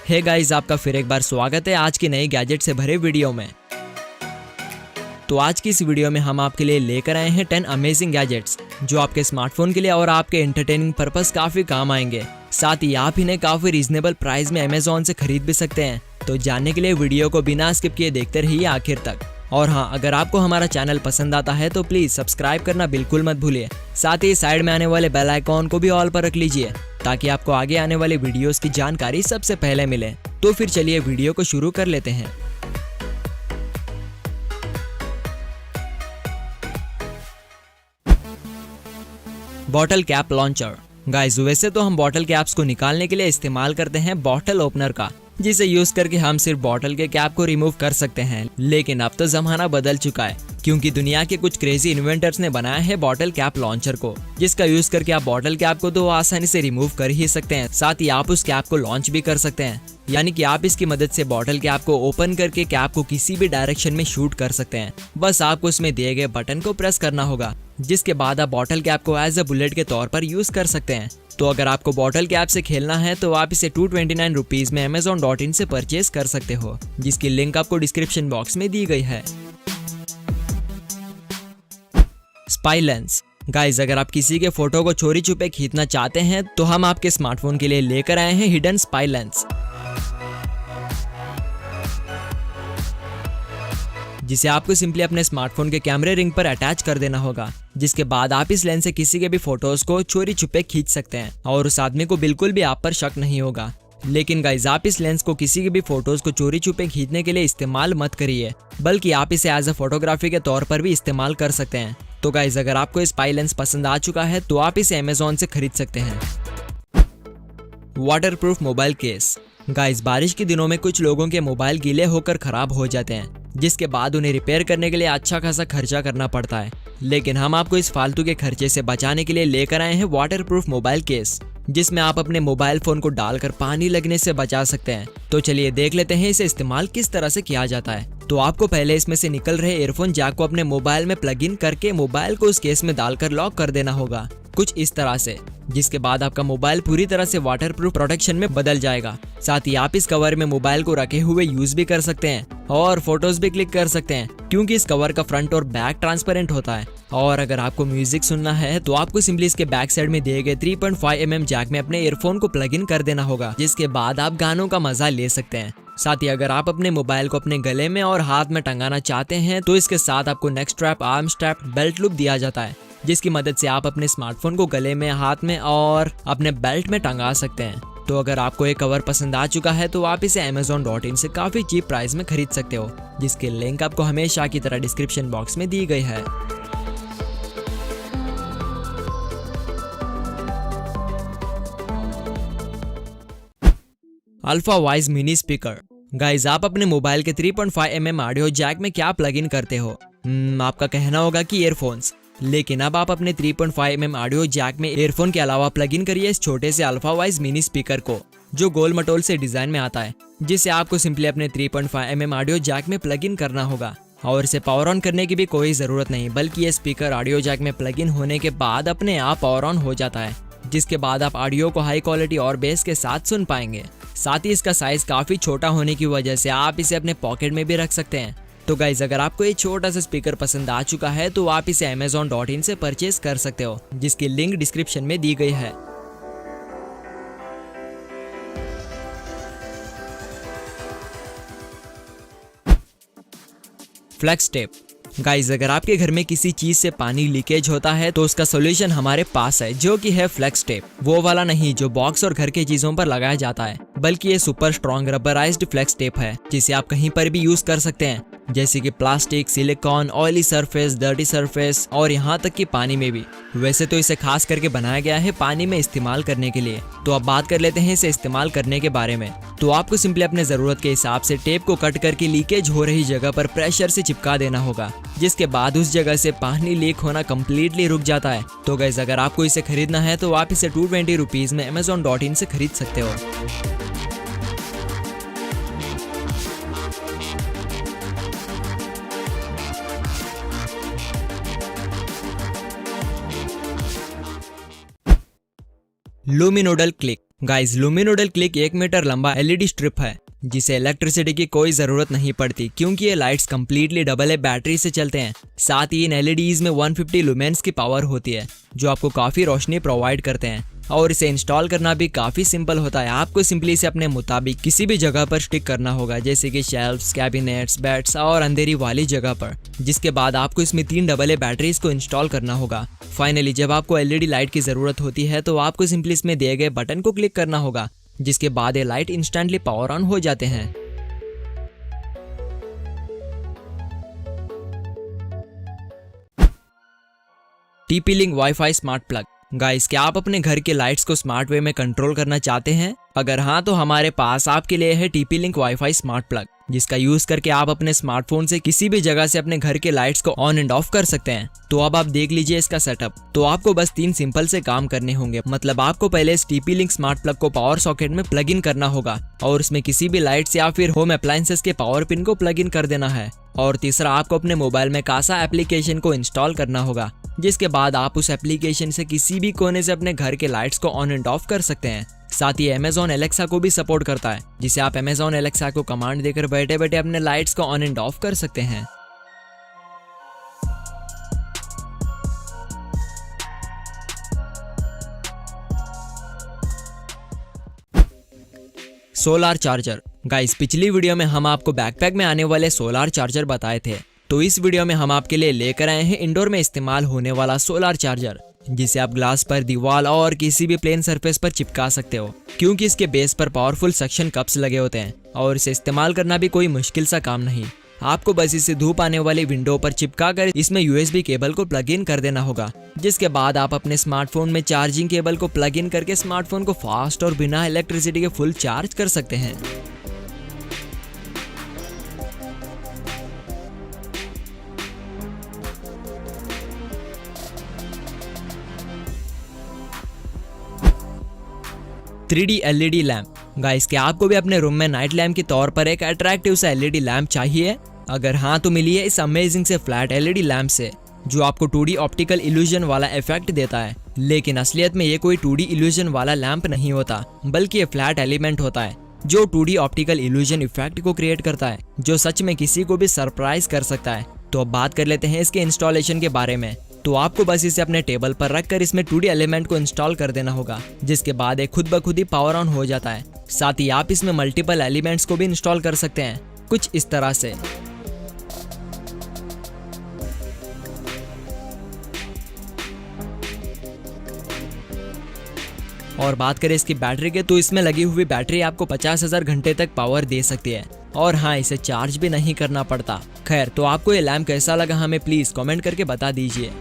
Hey guys, आपका फिर एक बार स्वागत है आज की नई गैजेट से भरे वीडियो में। तो आज की इस वीडियो में हम आपके लिए लेकर आए हैं 10 अमेजिंग गैजेट्स जो आपके स्मार्टफोन के लिए और आपके एंटरटेनिंग पर्पस काफी काम आएंगे। साथ ही आप इन्हें काफी रीजनेबल प्राइस में अमेज़न से खरीद भी सकते हैं। तो जानने के लिए वीडियो को बिना स्किप किए देखते रहिए आखिर तक। और हाँ, अगर आपको हमारा चैनल पसंद आता है तो प्लीज सब्सक्राइब करना बिल्कुल मत भूलिए। साथ ही साइड में आने वाले बेल आइकॉन को भी ऑल पर रख लीजिए ताकि आपको आगे आने वाले वीडियोस की जानकारी सबसे पहले मिले। तो फिर चलिए वीडियो को शुरू कर लेते हैं। Bottle cap launcher. गाइस, वैसे तो हम बॉटल कैप्स को निकालने के लिए इस्तेमाल करते हैं बॉटल ओपनर का, जिसे यूज करके हम सिर्फ बॉटल के कैप को रिमूव कर सकते हैं। लेकिन अब तो जमाना बदल चुका है क्योंकि दुनिया के कुछ क्रेजी इन्वेंटर्स ने बनाया है बॉटल कैप लॉन्चर को, जिसका यूज करके आप बॉटल कैप को तो आसानी से रिमूव कर ही सकते हैं, साथ ही आप उस कैप को लॉन्च भी कर सकते हैं। यानी कि आप इसकी मदद से बॉटल कैप को ओपन करके कैप को किसी भी डायरेक्शन में शूट कर सकते हैं। बस आपको उसमें दिए गए बटन को प्रेस करना होगा, जिसके बाद आप बॉटल कैप को एज अ बुलेट के तौर पर यूज कर सकते हैं। तो अगर आपको बॉटल कैप से खेलना है तो आप इसे 229 रुपीज में amazon.in से परचेज कर सकते हो, जिसकी लिंक आपको डिस्क्रिप्शन बॉक्स में दी गई है। Spy lens. गाइस, अगर आप किसी के फोटो को चोरी छुपे खींचना चाहते हैं तो हम आपके स्मार्टफोन के लिए लेकर आए हैं हिडन स्पाई लेंस, जिसे आपको सिंपली अपने स्मार्टफोन के कैमरे रिंग पर अटैच कर देना होगा। जिसके बाद आप इस लेंस से किसी के भी फोटोज को चोरी छुपे खींच सकते हैं और उस आदमी को बिल्कुल भी आप पर शक नहीं होगा। लेकिन गाइस, आप इस लेंस को किसी के भी फोटोज को चोरी छुपे खींचने के लिए इस्तेमाल मत करिए, बल्कि आप इसे एज अ फोटोग्राफी के तौर पर भी इस्तेमाल कर सकते हैं। तो गाइस, अगर आपको स्पाई लेंस पसंद आ चुका है तो आप इसे अमेज़न से खरीद सकते हैं। Waterproof mobile case. गाइस, बारिश के दिनों में कुछ लोगों के मोबाइल गीले होकर खराब हो जाते हैं, जिसके बाद उन्हें रिपेयर करने के लिए अच्छा खासा खर्चा करना पड़ता है। लेकिन हम आपको इस फालतू के खर्चे से बचाने के लिए लेकर आए हैं वाटरप्रूफ मोबाइल केस, जिसमें आप अपने मोबाइल फोन को डालकर पानी लगने से बचा सकते हैं। तो चलिए देख लेते हैं इसे इस्तेमाल किस तरह से किया जाता है। तो आपको पहले इसमें से निकल रहे ईयरफोन जैक को अपने मोबाइल में प्लग इन करके मोबाइल को उस केस में डालकर लॉक कर देना होगा, कुछ इस तरह से, जिसके बाद आपका मोबाइल पूरी तरह से वाटरप्रूफ प्रोटेक्शन में बदल जाएगा। साथ ही आप इस कवर में मोबाइल को रखे हुए यूज भी कर सकते हैं और फोटोज भी क्लिक कर सकते हैं, क्योंकि इस कवर का फ्रंट और बैक ट्रांसपेरेंट होता है। और अगर आपको म्यूजिक सुनना है तो आपको सिंपली इसके बैक साइड में दिए गए 3.5 mm जैक में अपने ईयरफोन को प्लग इन कर देना होगा, जिसके बाद आप गानों का मजा ले सकते हैं। साथ ही अगर आप अपने मोबाइल को अपने गले में और हाथ में टंगाना चाहते हैं तो इसके साथ आपको neck strap, arm strap, belt loop दिया जाता है, जिसकी मदद से आप अपने स्मार्टफोन को गले में, हाथ में और अपने बेल्ट में टंगा सकते हैं। तो अगर आपको ये कवर पसंद आ चुका है तो आप इसे amazon.in से काफी चीप प्राइस में खरीद सकते हो, जिसकी लिंक आपको हमेशा की तरह डिस्क्रिप्शन बॉक्स में दी गई है। Alpha voice mini speaker. Guys, आप अपने मोबाइल के 3.5 mm ऑडियो जैक में क्या प्लग इन करते हो? आपका कहना होगा कि ईयरफोन्स। लेकिन अब आप अपने 3.5 mm ऑडियो जैक में ईयरफोन के अलावा प्लग इन करिए इस छोटे से अल्फा वॉइस मिनी स्पीकर को, जो गोल मटोल से डिजाइन में आता है, जिसे आपको सिंपली अपने 3.5 mm ऑडियो जैक में प्लग इन करना होगा। और इसे पावर ऑन करने की भी कोई जरूरत नहीं, बल्कि ये स्पीकर ऑडियो जैक में प्लग इन होने के बाद अपने आप पावर ऑन हो जाता है, जिसके बाद आप ऑडियो को हाई क्वालिटी और बेस के साथ सुन पाएंगे। साथ ही इसका साइज काफी छोटा होने की वजह से आप इसे अपने पॉकेट में भी रख सकते हैं। तो गाइज, अगर आपको ये छोटा सा स्पीकर पसंद आ चुका है तो आप इसे amazon.in से परचेज कर सकते हो, जिसकी लिंक डिस्क्रिप्शन में दी गई है। Flex tape. गाइज, अगर आपके घर में किसी चीज से पानी लीकेज होता है तो उसका सोल्यूशन हमारे पास है, जो कि है फ्लेक्स टेप। वो वाला नहीं जो बॉक्स और घर के चीजों पर लगाया जाता है, बल्कि ये super strong rubberized flex tape है, जिसे आप कहीं पर भी यूज कर सकते हैं, जैसे कि plastic, silicon, oily surface, dirty surface और यहाँ तक कि पानी में भी। वैसे तो इसे खास करके बनाया गया है पानी में इस्तेमाल करने के लिए। तो अब बात कर लेते हैं इसे इस्तेमाल करने के बारे में। तो आपको सिंपली अपने जरूरत के हिसाब से टेप को कट करके लीकेज हो रही जगह पर प्रेशर से चिपका देना होगा, जिसके बाद उस जगह से पानी लीक होना कम्प्लीटली रुक जाता है। तो गाइस, अगर आपको इसे खरीदना है तो आप इसे 220 रुपीज में amazon.in से खरीद सकते हो। लुमिनोडल क्लिक। गाइस लुमिनोडल क्लिक 1 मीटर लंबा एलईडी स्ट्रिप है जिसे इलेक्ट्रिसिटी की कोई जरूरत नहीं पड़ती क्योंकि ये lights completely double A battery से चलते हैं। साथ ही इन एलईडीज में 150 लुमेन्स की पावर होती है जो आपको काफी रोशनी प्रोवाइड करते हैं और इसे इंस्टॉल करना भी काफी सिंपल होता है। आपको सिंपली इसे अपने मुताबिक किसी भी जगह पर स्टिक करना होगा जैसे कि शेल्फ्स, कैबिनेट्स, बेड्स और अंधेरी वाली जगह पर, जिसके बाद आपको इसमें 3 डबल ए बैटरीज को इंस्टॉल करना होगा। फाइनली जब आपको एलईडी लाइट की जरूरत होती है तो आपको सिंपली इसमें दिए गए बटन को क्लिक करना होगा जिसके बाद ये लाइट इंस्टेंटली पावर ऑन हो जाते हैं। TP-Link wifi smart plug. Guys क्या आप अपने घर के लाइट्स को स्मार्ट वे में कंट्रोल करना चाहते हैं? अगर हाँ तो हमारे पास आपके लिए है TP-Link वाईफाई स्मार्ट प्लग जिसका यूज करके आप अपने स्मार्टफोन से किसी भी जगह से अपने घर के लाइट्स को ऑन एंड ऑफ कर सकते हैं। तो अब आप देख लीजिए इसका सेटअप। तो आपको बस 3 सिंपल से काम करने होंगे। मतलब आपको पहले इस TP-Link स्मार्ट प्लग को पावर सॉकेट में प्लग इन करना होगा और उसमें किसी भी लाइट्स या फिर होम अप्लायंसेस के पावर पिन को प्लग इन कर देना है। और तीसरा आपको अपने मोबाइल में कासा एप्लीकेशन को इंस्टॉल करना होगा जिसके बाद आप उस एप्लीकेशन से किसी भी कोने से अपने घर के लाइट्स को ऑन एंड ऑफ कर सकते हैं। साथ ही Amazon Alexa को भी सपोर्ट करता है जिसे आप Amazon Alexa को कमांड देकर बैठे बैठे अपने लाइट्स को ऑन एंड ऑफ कर सकते हैं। Solar charger. गाइस पिछली वीडियो में हम आपको बैकपैक में आने वाले सोलार चार्जर बताए थे, तो इस वीडियो में हम आपके लिए लेकर आए हैं इंडोर में इस्तेमाल होने वाला सोलार चार्जर जिसे आप ग्लास पर, दीवार और किसी भी प्लेन सरफेस पर चिपका सकते हो क्योंकि इसके बेस पर पावरफुल सक्शन कप्स लगे होते हैं और इसे इस्तेमाल करना भी कोई मुश्किल सा काम नहीं। आपको बस इसे धूप आने वाली विंडो पर चिपका कर इसमें USB केबल को प्लग इन कर देना होगा जिसके बाद आप अपने स्मार्टफोन में चार्जिंग केबल को प्लग इन करके स्मार्टफोन को फास्ट और बिना इलेक्ट्रिसिटी के फुल चार्ज कर सकते हैं। Three D LED lamp. Guys क्या आपको भी अपने रूम में नाइट लैम्प के तौर पर एक अट्रैक्टिव सा LED लैम्प चाहिए? अगर हाँ तो मिलिए इस अमेजिंग से फ्लैट LED लैम्प से जो आपको 2D ऑप्टिकल इल्यूजन वाला इफेक्ट देता है। लेकिन असलियत में ये कोई 2D इल्यूजन वाला लैम्प नहीं होता बल्कि ये फ्लैट एलिमेंट होता है जो 2D ऑप्टिकल इल्यूजन इफेक्ट को क्रिएट करता है जो सच में किसी को भी सरप्राइज कर सकता है। तो अब बात कर लेते हैं इसके इंस्टॉलेशन के बारे में। तो आपको बस इसे अपने टेबल पर रखकर इसमें 2D एलिमेंट को इंस्टॉल कर देना होगा जिसके बाद ये खुद ब खुद ही पावर ऑन हो जाता है। साथ ही आप इसमें मल्टीपल एलिमेंट्स को भी इंस्टॉल कर सकते हैं कुछ इस तरह से। और बात करें इसकी बैटरी के तो इसमें लगी हुई बैटरी आपको 50,000 घंटे तक पावर दे सकती है और हाँ इसे चार्ज भी नहीं करना पड़ता। खैर तो आपको ये लैम्प कैसा लगा हमें प्लीज कमेंट करके बता दीजिए।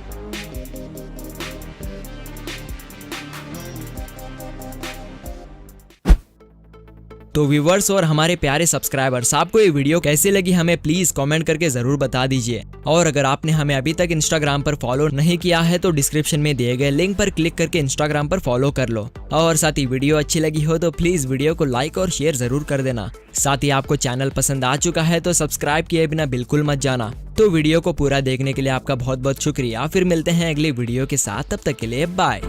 तो व्यूवर्स और हमारे प्यारे सब्सक्राइबर्स आपको ये वीडियो कैसी लगी हमें प्लीज कमेंट करके जरूर बता दीजिए। और अगर आपने हमें अभी तक इंस्टाग्राम पर फॉलो नहीं किया है तो डिस्क्रिप्शन में दिए गए लिंक पर क्लिक करके इंस्टाग्राम पर फॉलो कर लो। और साथ ही वीडियो अच्छी लगी हो तो प्लीज वीडियो को लाइक और शेयर जरूर कर देना। साथ ही आपको चैनल पसंद आ चुका है तो सब्सक्राइब किए बिना बिल्कुल मत जाना। तो वीडियो को पूरा देखने के लिए आपका बहुत बहुत शुक्रिया। फिर मिलते हैं अगली वीडियो के साथ, तब तक के लिए बाय।